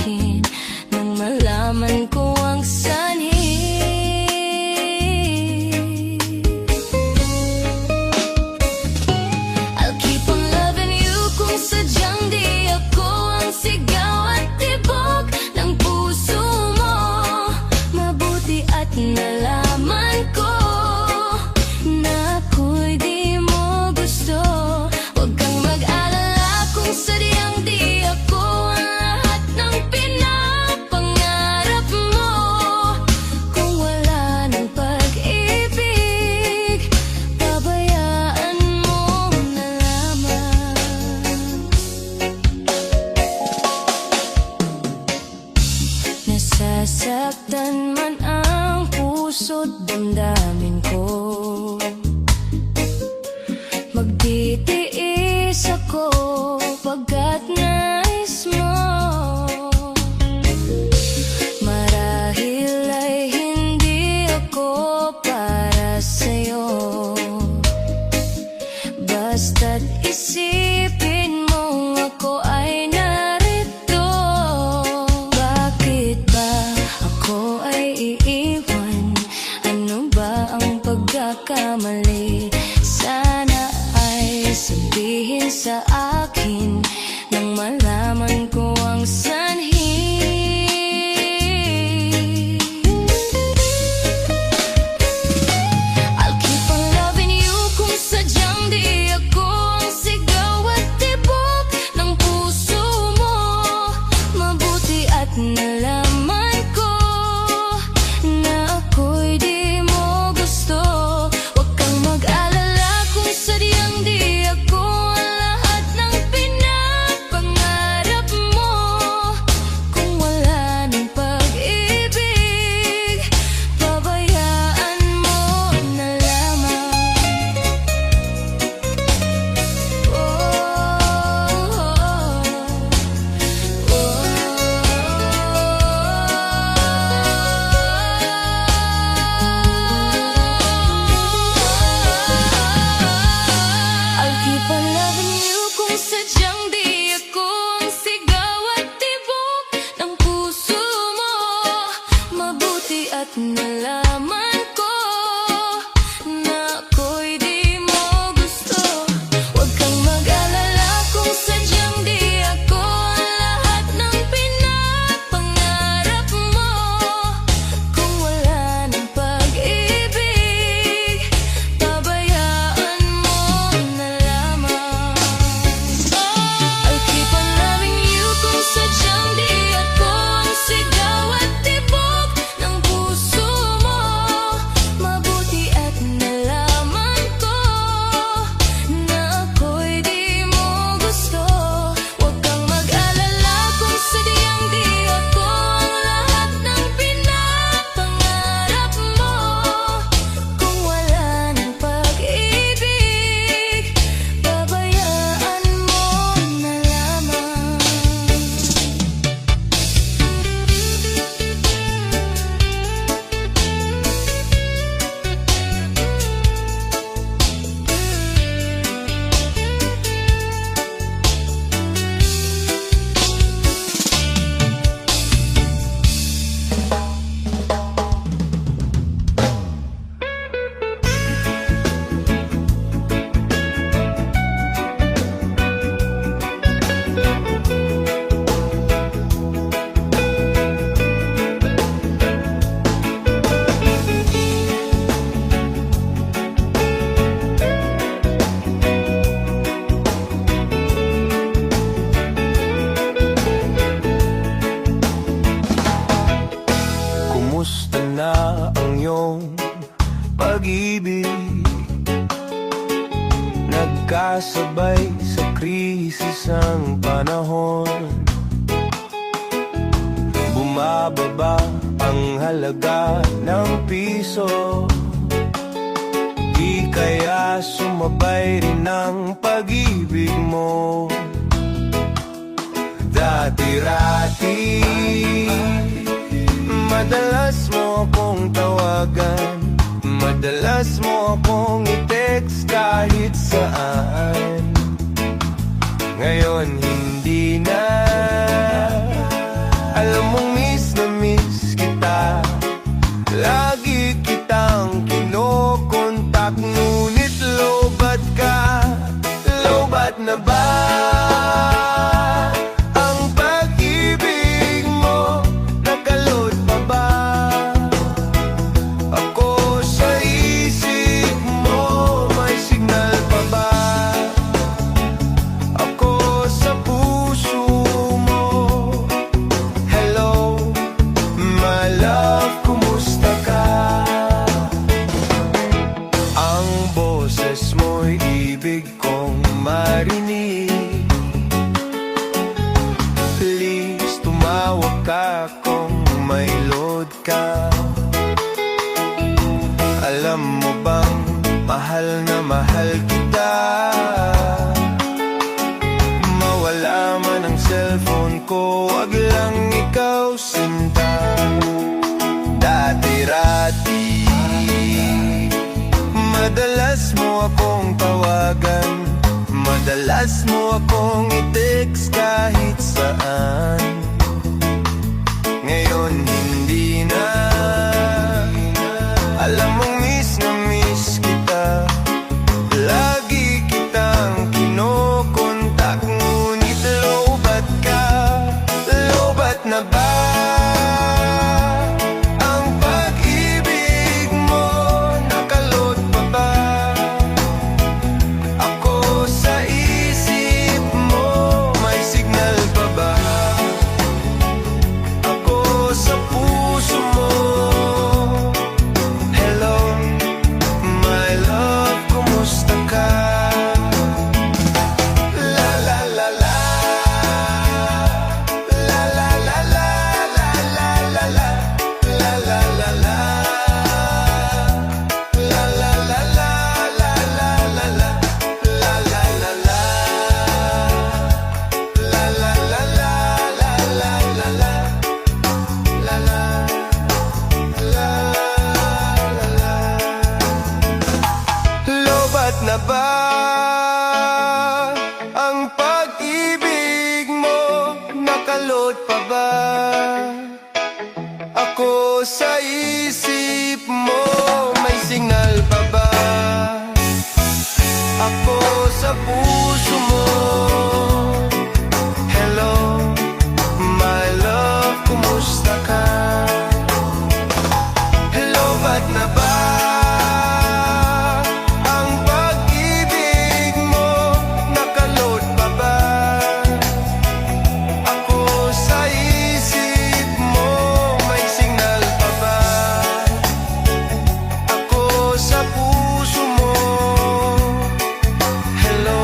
akin nang malaman ko ang sanhi. I'll keep on loving you kung sadyang di ako ang sigaw at tibok ng puso mo. Mabuti at nalaman ko na ako'y di mo gusto. Huwag kang mag-alala kung sadyang di ako ang lahat ng pinapangarap mo. Kung wala ng pag-ibig, pabayaan mo na lamang. Nasasaktan man ang puso't damdamin ko, magtitiis ako pagkat nais mo. Marahil ay hindi ako para sa'yo, basta't isipin mong ako ay narito. Bakit ba ako ay iiwan? Ano ba ang pagkakamali? Sana ay sabihin sa akin nang malaman ko ang sanhi. I'll keep on loving you kung sadyang di ako ang sigaw at tibok ng puso mo. Mabuti at nalaman ko na ako'y di mo gusto. Huwag kang mag-alala kung sadyang di ako ang lahat ng pinapangarap mo. Kung wala ng pag-ibig, pabayaan mo na lamang. I'll keep on loving you kung sadyang di ako ang sigaw at tibok ng puso mo. Mabuti at nalaman ko na ako'y di mo gusto. Huwag kang mag-alala kung sadyang di ako ang lahat ng pinapangarap mo. Kung wala ng pag-ibig, pabayaan mo na lamang. I'll keep on loving you kung sadyang di ako ang sigaw at tibok ng puso mo. Mabuti at nalaman ko na ako'y di mo gusto. Huwag kang mag-alala kung sadyang di ako ang lahat ng pinapangarap mo. Kung wala ng pag-ibig, pabayaan mo na lamang. Kumusta na ang iyong pag-ibig? Nagkasabay sa krisis ang panahon, bumababa ang halaga ng piso. Di kaya sumabay rin ang pag-ibig mo? Dati-rati madalas mo akong tawagan, madalas mo akong i-text kahit saan. Ngayon hindi na, Alam mong miss na miss kita, lagi kitang kinokontak, ngunit lobat ka. Lobat na ba ang pag-ibig mo? Nakalot pa ba ako sa isip mo? May signal pa ba ako sa puso mo? Hello, my love, kumusta ka? Ang boses mo'y ibig kong marinig. Please, tumawag ka kung may load ka. Alam mo bang mahal na mahal kita? Mawala man ang cellphone ko, wag lang ikaw sinta. Dati-rati madalas mo akong tawagan, madalas mo akong i-text kahit saan. Ngayon hindi na. Alam mong miss na miss kita, lagi kitang kinokontak, ngunit lobat ka. Lobat na ba ang pag-ibig mo? Nakalot pa ba ako sa isip mo? May signal pa ba ako sa puso mo? Hello, my love, kumusta ka? La la la la, la la la la, la la la la, la la la la, la la la la, la la la la, la la la la, la la la la, la la la la, la la. Lobat na ba ang pag-ibig mo? Nakalot pa ba ako sa isip mo? May signal pa ba ako sa puso mo? Hello, my love, kumusta ka? Lobat na ba ang pag-ibig mo? Nakalot pa ba ako sa isip mo? May signal pa ba ako sa puso mo? Hello,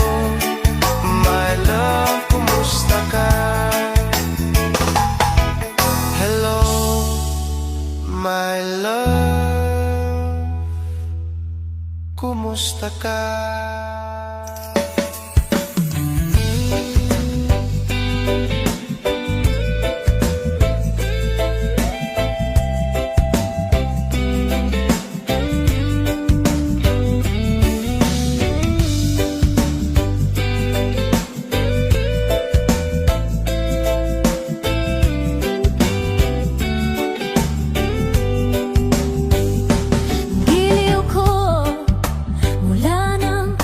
my love, kumusta ka? Hello, my love, kumusta ka? Giliw ko mula nang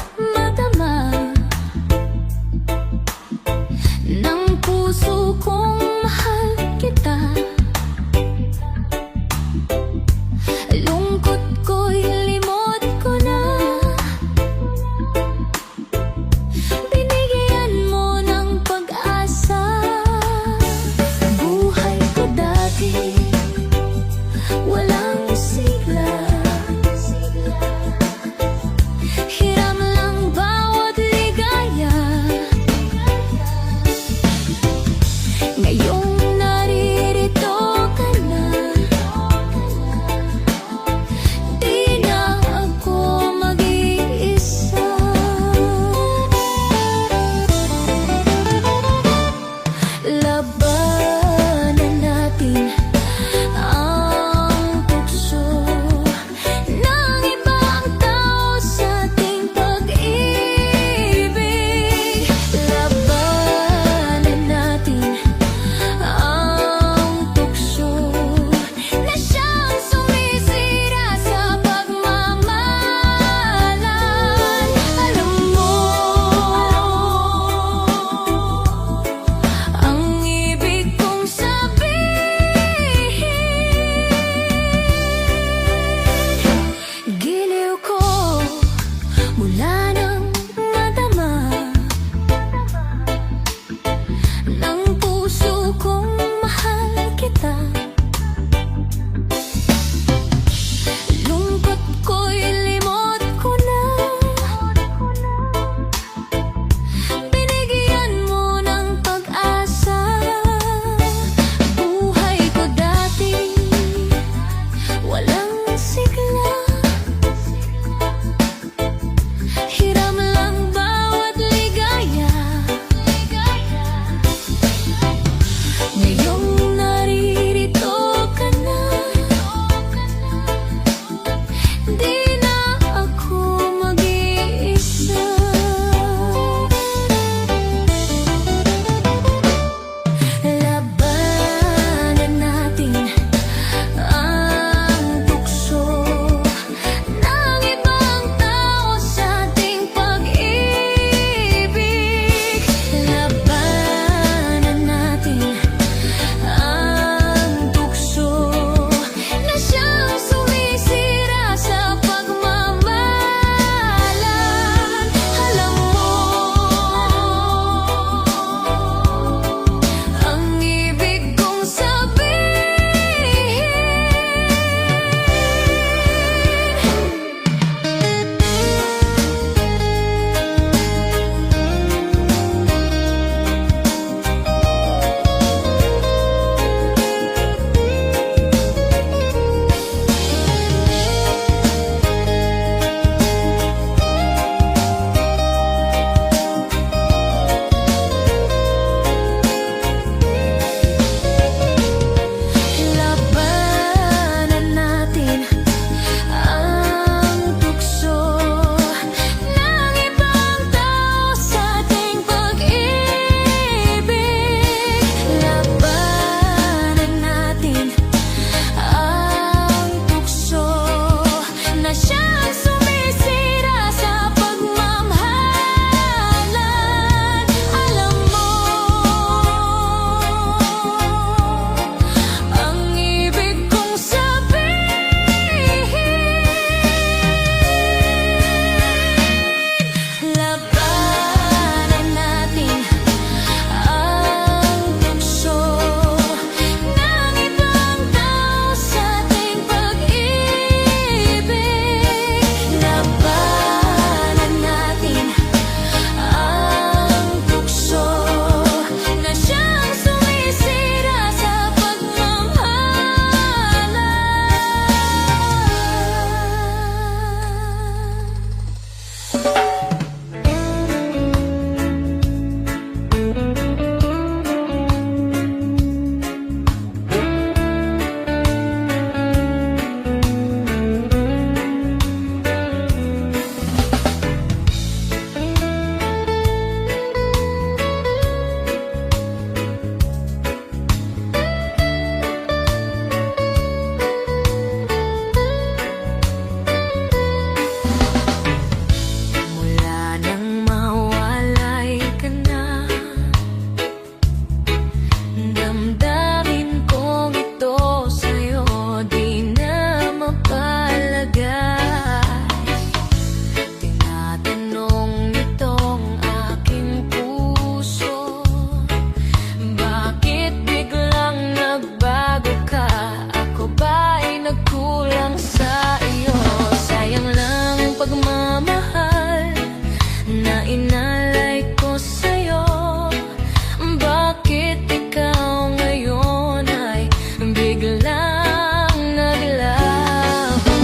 biglang naglaho.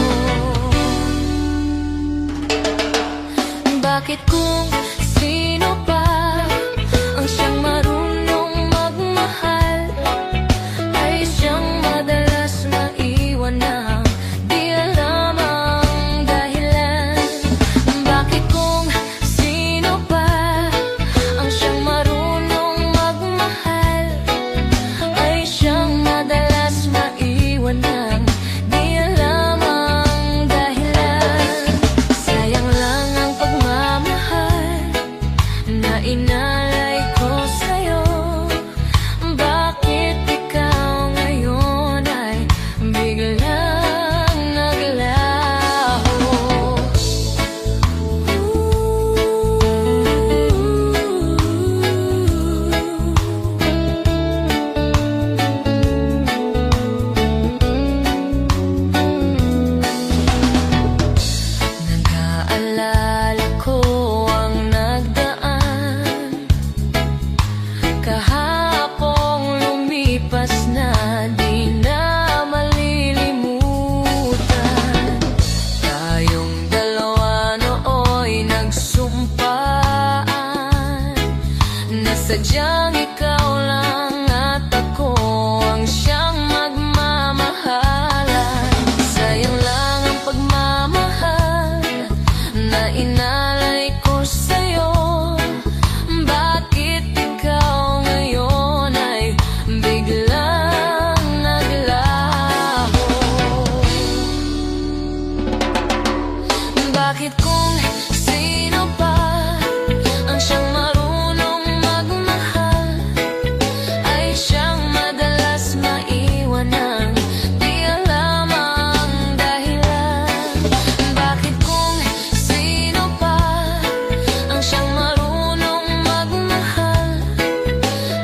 Bakit kung sino pa ang siyang marunong magmahal, ay siyang madalas maiwan na di alam ang dahilan? Bakit kung sino pa ang siyang marunong magmahal, ay siyang madalas maiwan na di alam ang dahilan? Sayang lang ang pagmamahal na inalay ko sa'yo. Bakit ikaw ngayon ay biglang naglaho? Nag-aalala ko ang nagdaan, kahapong lumipas na di na malilimutan. Tayong dalawa nooy nagsumpaan na sadyang ikaw lang at ako ang siyang magmamahalan. Sayang lang ang pagmamahal na inalay ko sa'yo. Bakit ikaw ngayon ay biglang naglaho? Bakit kung sino pa ang siyang marunong magmahal, ay siyang madalas maiwan ng di alam ang dahilan? Bakit kung sino pa ang siyang marunong magmahal,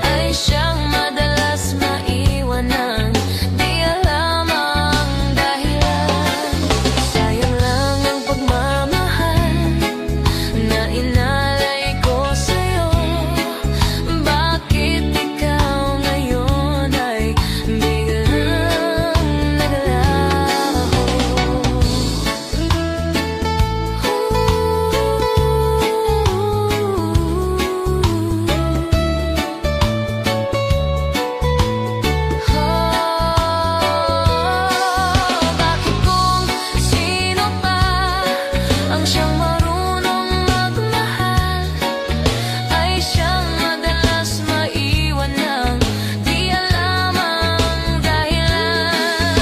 ay siyang madalas maiwan ng di alam ang dahilan? Sayang lang ang pagmamahal na inalay ko sa'yo. Bakit ikaw ngayon ay biglang naglaho? Bakit kung sino pa ang siyang marunong magmahal, ay siyang madalas maiwan ng di alam ang dahilan?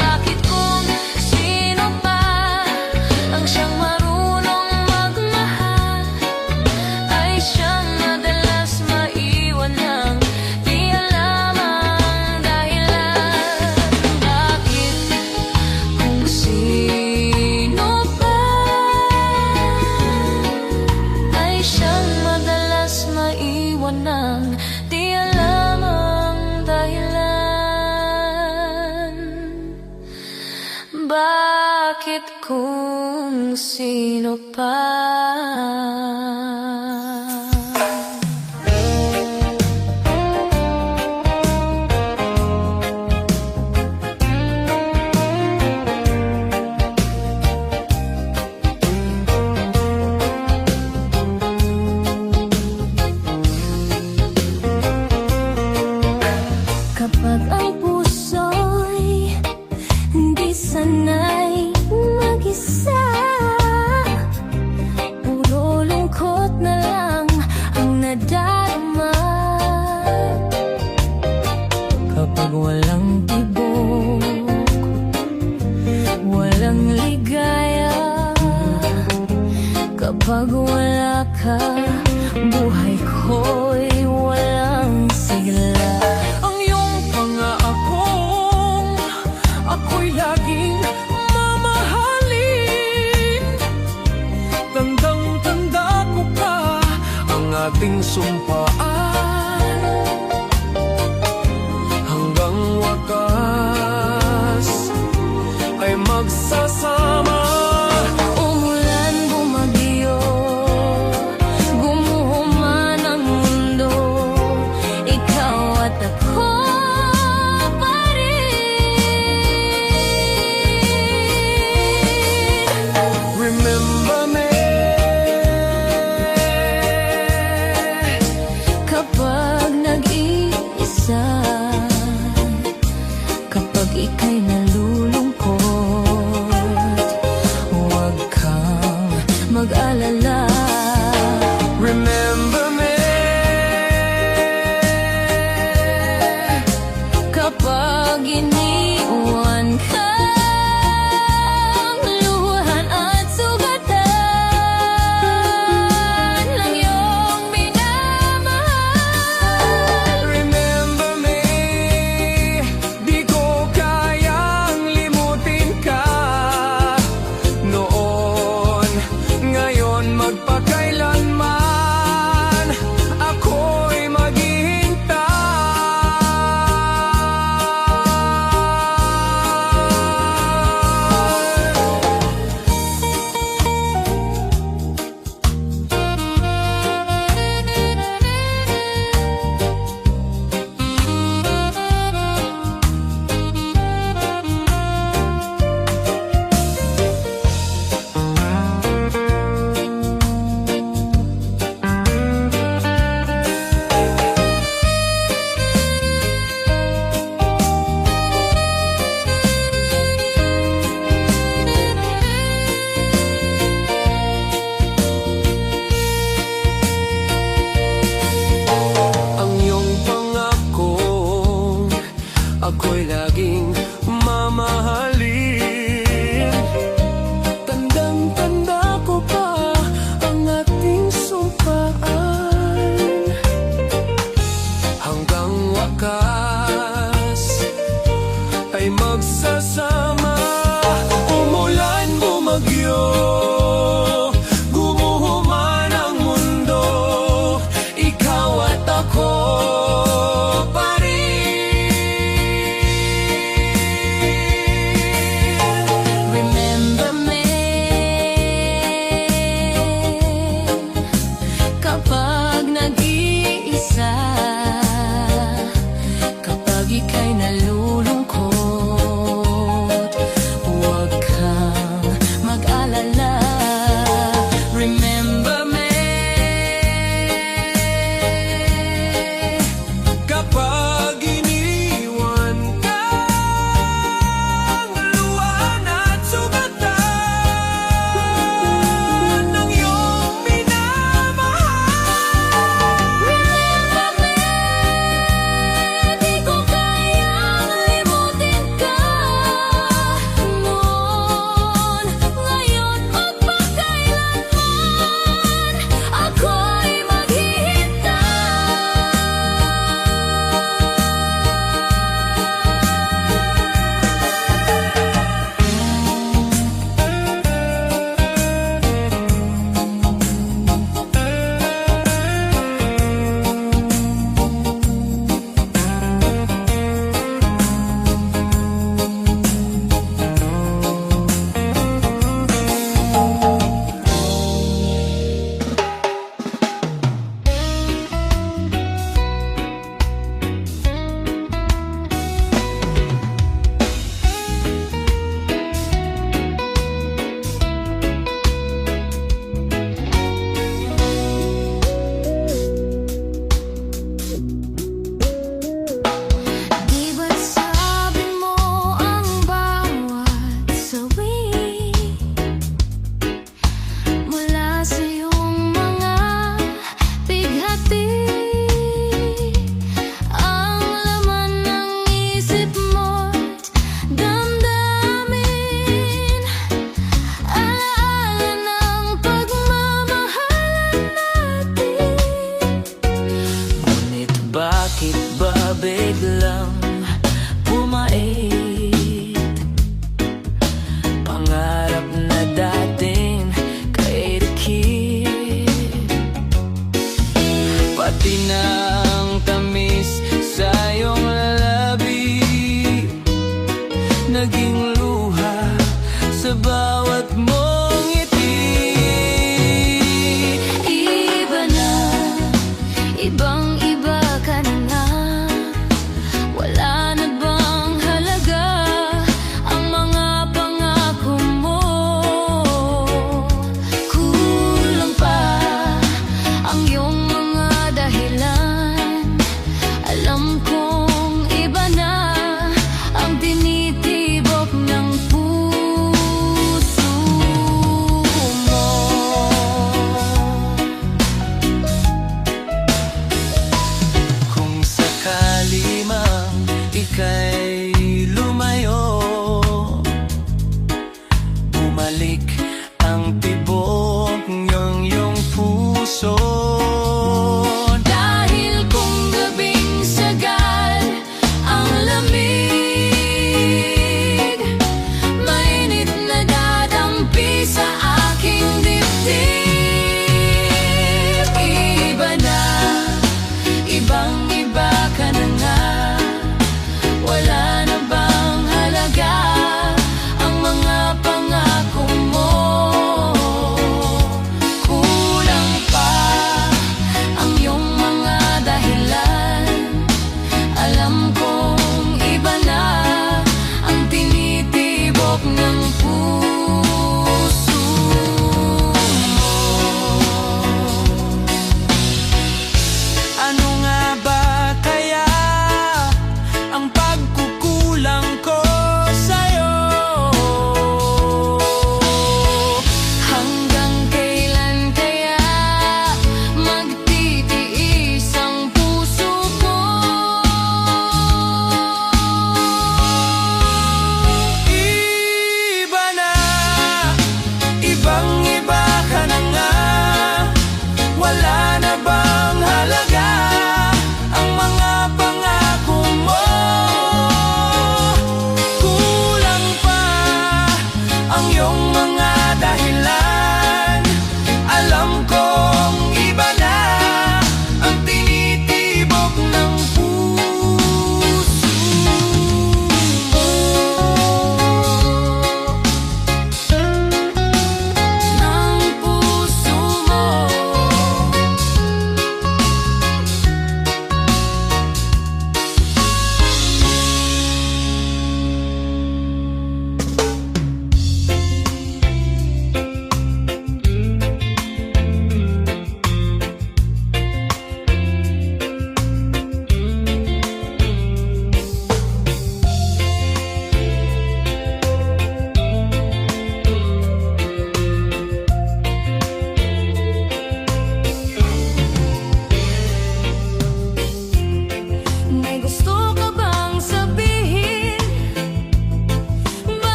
Bakit kung sino pa ang siyang marunong magmahal, ay siyang madalas maiwan ng di alam ang dahilan? Bakit kung sino pa ay siyang madalas maiwan ng di alam ang dahilan? Bakit kung sino pa? Kapag ang puso'y hindi sanay mag-isa, puro lungkot na lang ang nadarama. Kapag walang tibok, walang ligaya, kapag wala ka, buhay ko'y walang sigla. Ang iyong pangaakong ako'y laging mamahalin. Tandang-tanda ko pa ang ating sumpaan. Hanggang wakas ay magsasama. Umulan, bumagyo, gumuho man ang mundo, ikaw at ako pa rin. kapag iniwan kang luhan at sugatan ng iyong minamahal. Remember me, di ko kayang limutin ka noon, ngayon magpakailanman ako'y ako'y laging mamahalin. Tandang-tanda ko pa ang ating sumpaan, hanggang wakas ay magsasama. Umulan, bumagyo, gumuho man ang mundo, ikaw at ako pa rin. Remember me, kapag nag-iisa, kapag ika'y nalulungkot, huwag kang mag-alala. Remember me, kapag iniwan kang luhan at sugatan ng iyong minamahal. remember me, di ko kayang limutin ka noon, ngayon magpakailanman ako'y Di ba't sabi mo ang bawat sawi mula sa iyong mga bighati, ang laman ng isip mo't damdamin, alaala ng pagmamahalan natin. Ngunit bakit ba biglang pumait pangarap na dating kay dikit, pati na ang tamis sa iyong labi naging luha sa bawat mong ngiti. Iba na, ibang-iba ka na nga, wala na bang halaga ang mga pangako mo? Kulang pa ang iyong mga dahilan, alam kong iba na ang tinitibok ng puso.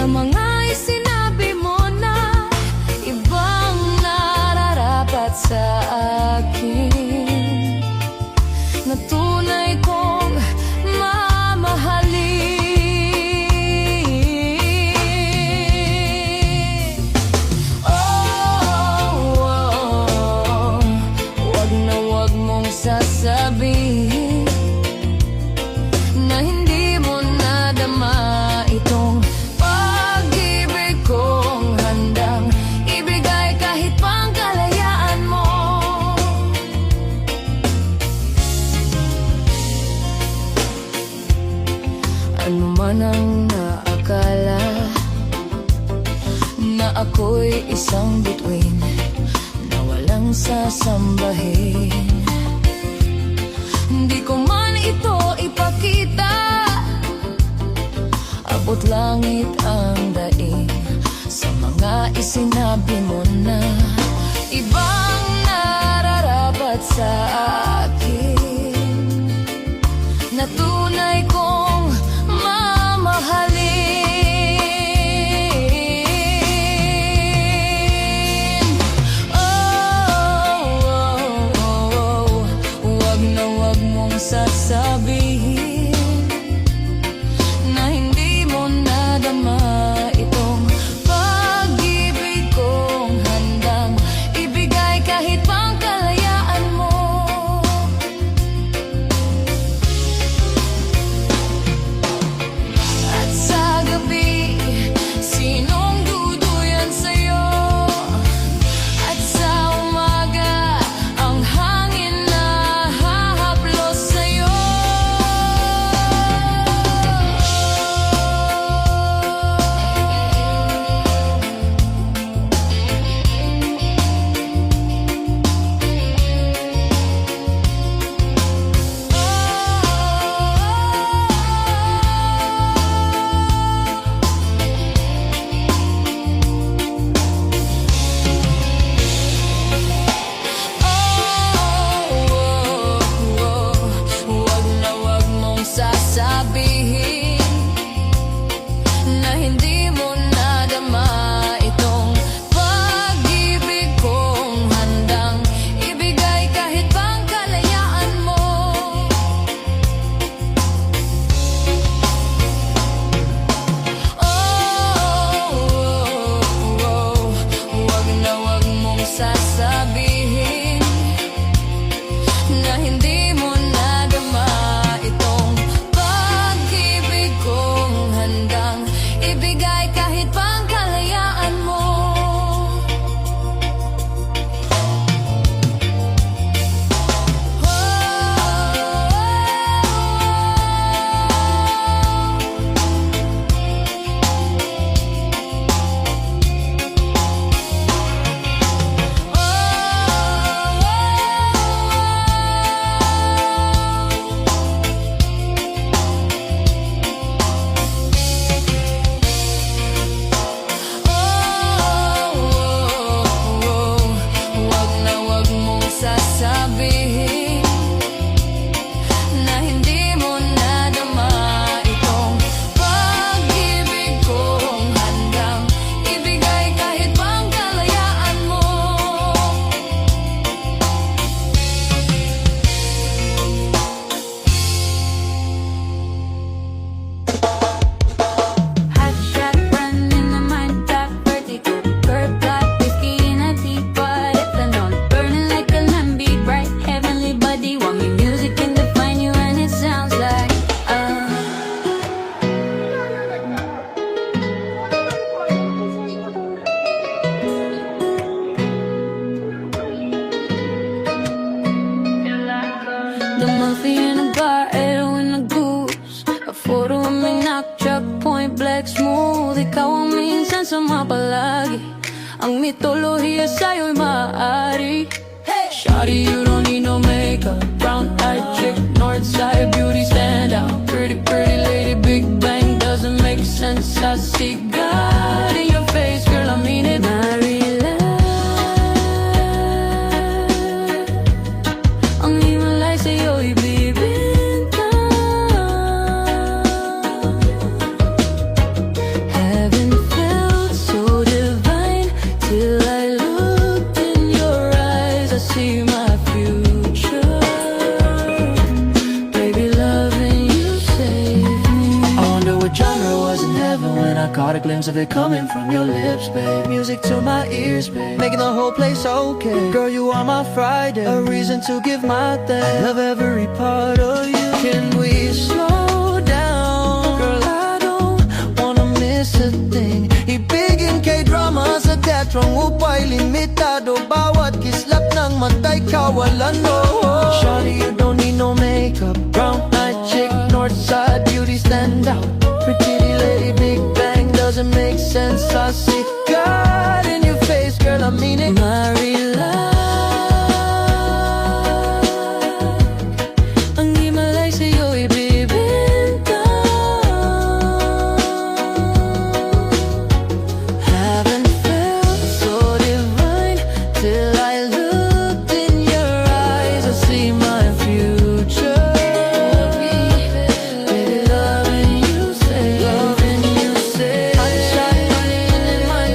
Sa mga isinabi mo na ibang nararapat sa akin, na tunay kong mamahalin. Wag na wag mong sasabihin na hindi mo nadama itong pag-ibig kong handang ibigay kahit pang kalayaan mo. Ano man ang naakala na ako'y isang bituin na walang sasambahin, hindi ko man ito ipakita. Abot langit ang daing sa mga isinabi mo na ibang nararapat sa akin, na tunay kong mamahalin. Wag na wag mong sasabihin na hindi mo nadama itong pag-ibig kong handang ibigay kahit pang kalayaan mo. At sa gabi, sinong duduyan sa'yo? At sa umaga, ang hangin na hahaplos sa'yo. Wag na wag mong sasabihin na hindi mo nadama itong pag-ibig kong handang ibigay kahit pang kalayaan mo. Wag na wag mong sasabihin na hindi mo nadama itong pag-ibig kong handang ibigay kahit pang kalayaan mo. Wag na wag mong sasabihin na hindi mo nadama itong pag-ibig kong handang ibigay kahit pang kalayaan mo. Hot shot running my mind, top vertical, curve plot, whiskey in a teapot, ethanol burning like a lambi, bright heavenly body. Want me music can define you, and it sounds like the mafia in a bar, Edo in a goose, a photo of me knock truck, point black smooth. Ikaw ang minsan sama palagi, ang mitolohiya sa'yo'y maaari. Shawty, you don't need no makeup, brown eyed chick, north side beauty stand out. Pretty, pretty lady, big bang doesn't make sense. I see God in your face, girl, I mean it. Marila, ang himalay sa'yo'y bibintang. Heaven caught a glimpse of it coming from your lips, babe. Music to my ears, babe, making the whole place okay. Girl, you are my Friday, a reason to give my thanks. I love every part of you. Can we slow down? Girl, I don't wanna miss a thing. Ibigin kay drama sa teatrong upay limitado. Bawat kislap ng matay kawalan mo. Shawty, you don't need no makeup. Brown eyed chick, north side beauty stand out. Pretty lady, big bang doesn't make sense. I see God in your face, girl, I mean it. Marilyn, ang himalay sa'yo ibibenta. Haven't felt so divine till I looked in your eyes. I see my future. Baby, loving you, say, sunshine in my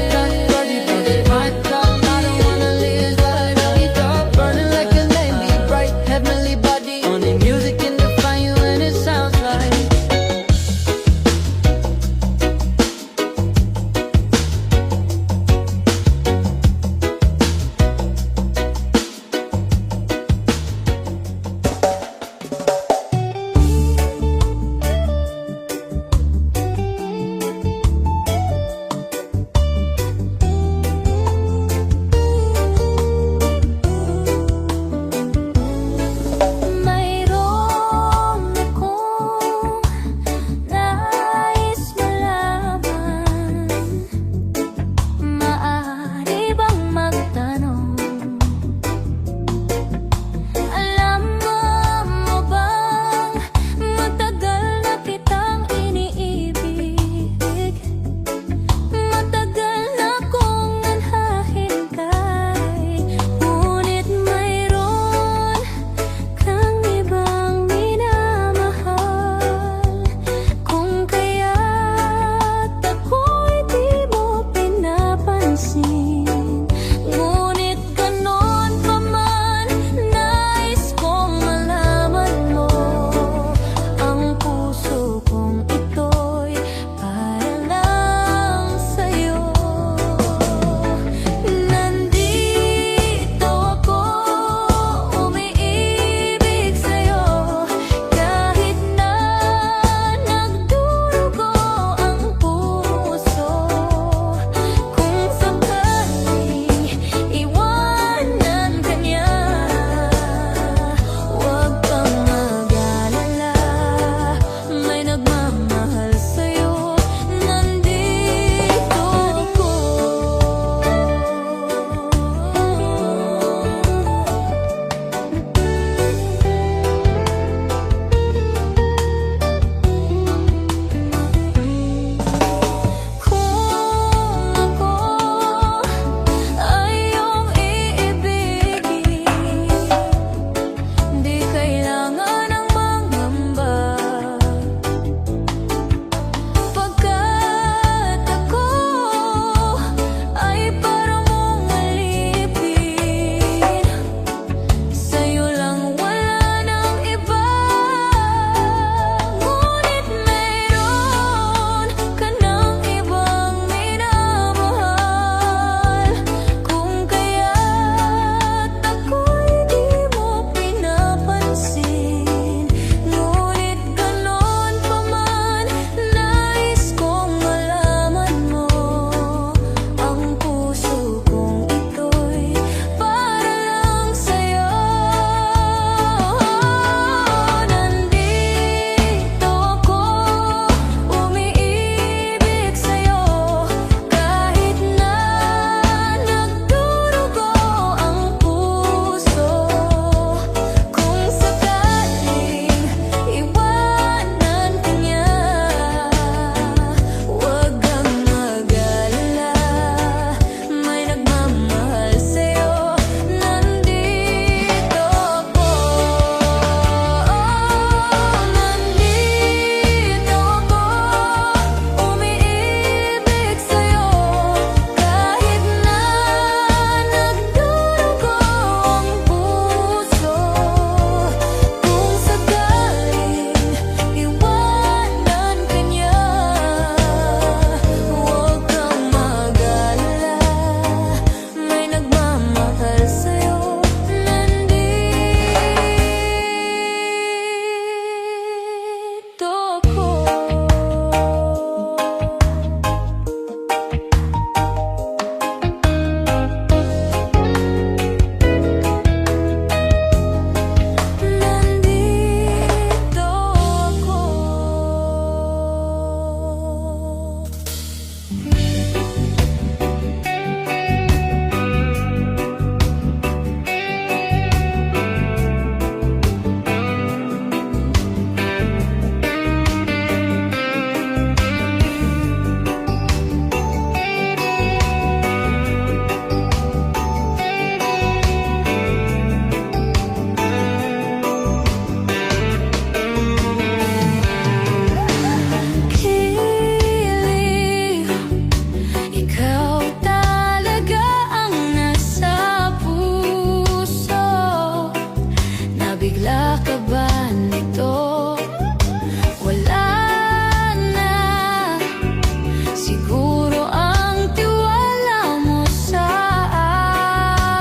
Siguro ang tiwala mo sa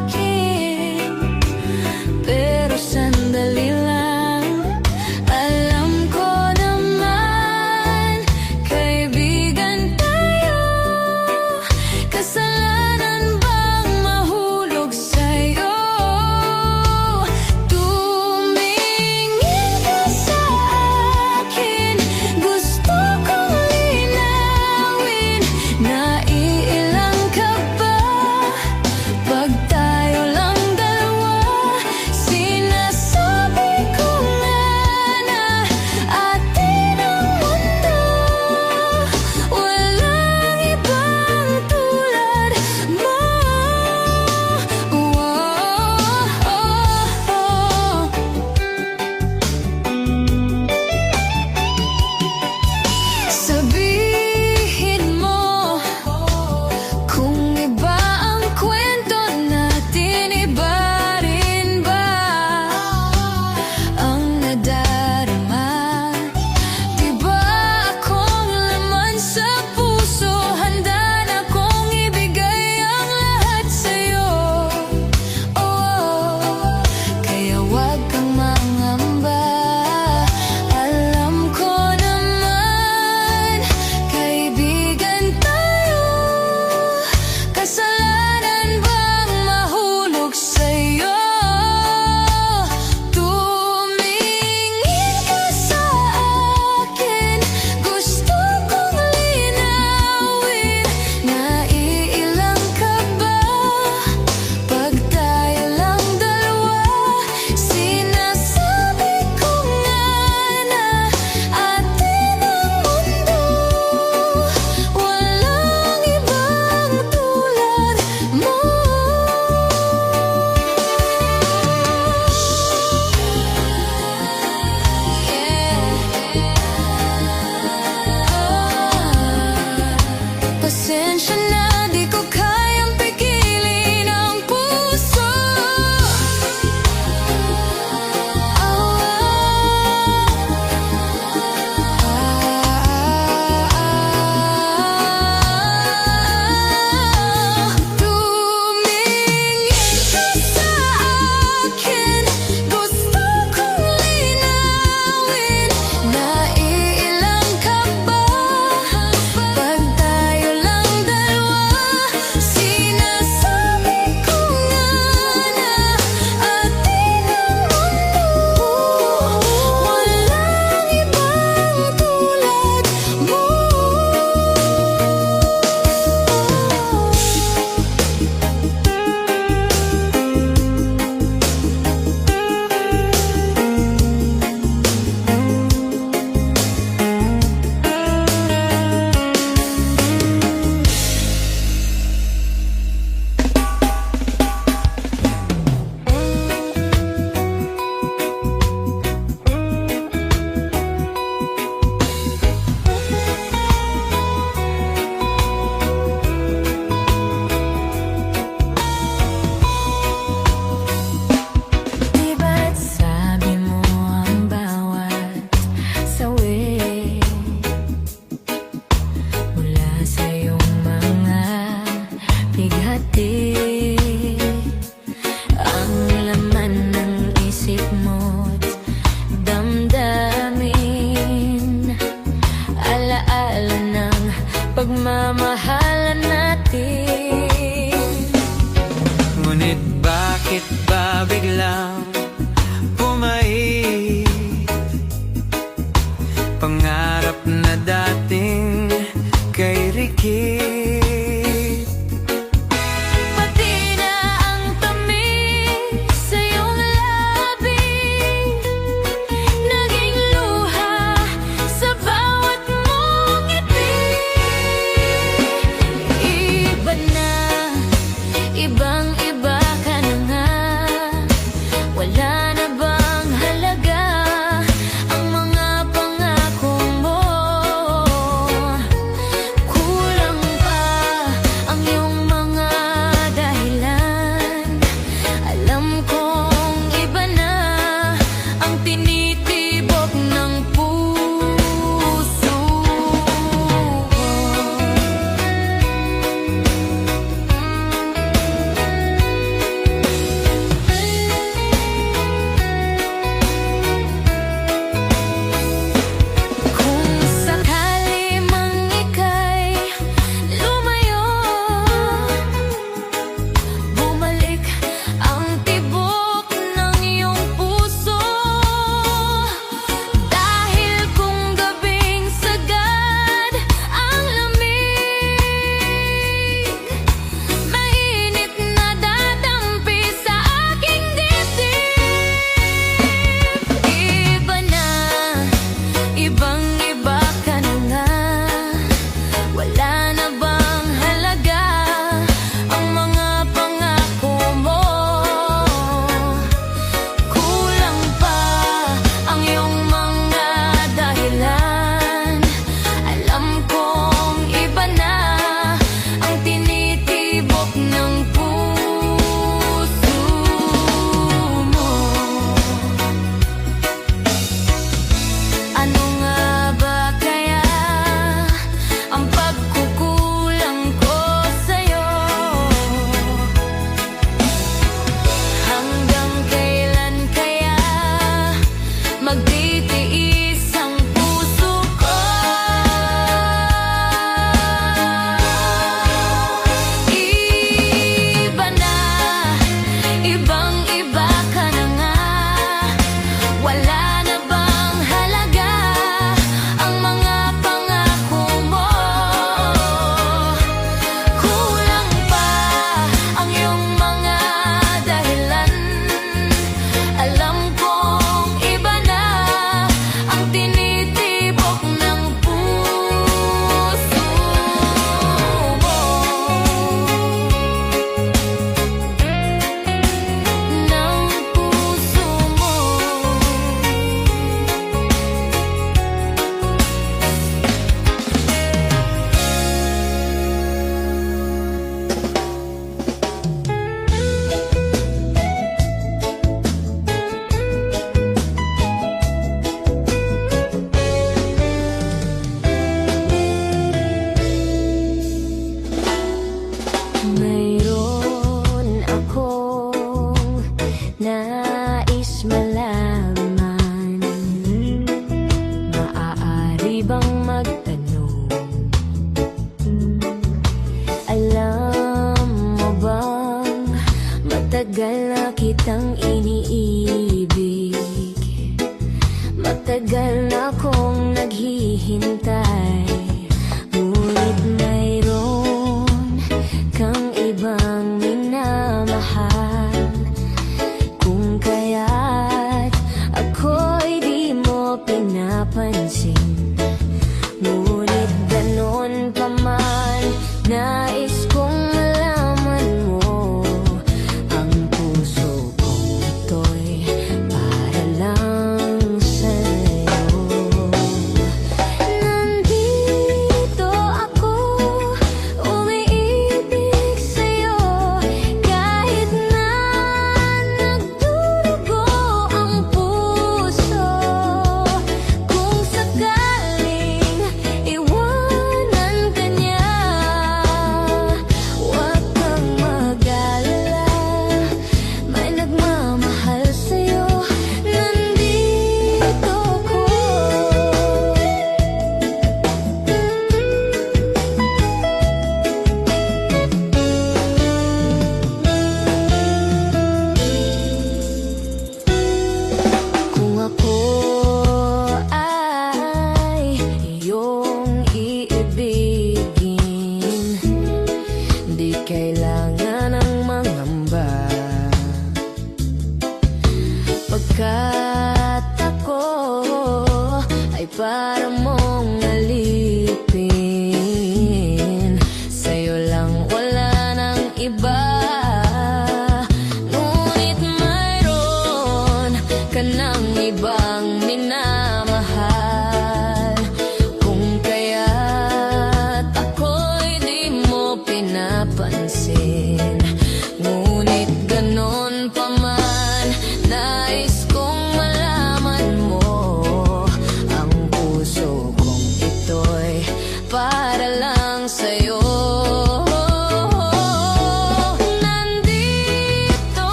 akin, pero sandali lang. Alam ko naman, kaibigan tayo. Kasalanan bang mahulog sa'yo? Tumingin ka sa akin, gusto kong linawin. Naiilang ka ba? Pag tayo lang dalawa, sinasabi ko nga na atin ang mundo. Walang ibang tulad mo. Sabihin mo kung iba ang kwento natin, iba rin ba ang nadarama? Diba akong laman sa puso, handa na kong ibigay ang lahat sa'yo. Kaya wag kang mangamba. Alam ko naman, kaibigan tayo. Kasalanan bang mahulog sa'yo? Tumingin ka sa akin, gusto kong linawin. Naiilang ka ba? Pag tayo lang dalawa, sinasabi ko nga na atin ang mundo. Walang ibang tulad mo. Pasensya na, di ko kayang pigilin ang puso. Tumingin ka sa akin, gusto kong linawin. Naiilang ka ba? Pag tayo lang dalawa, sinasabi ko nga na atin ang mundo. Walang ibang tulad mo. Diba't sabi mo ang bawat sawi mula sa iyong mga bighati, ang laman ng isip mo't damdamin, alaala ng pagmamahalan natin. Ngunit bakit ba biglang pumait pangarap na dating kay Ricky? Pati na ang tamis sa iyong labi, naging luha sa bawat mong ngiti. Iba na, ibang-iba ka na nga. Wala na bang halaga ang mga pangako mo? Kulang pa Matagal na kitang iniibig, matagal na kong naghihintay. Ngunit mayroon kang ibang minamahal, kung kaya't ako'y di mo pinapansin. Ngunit ganon pa man na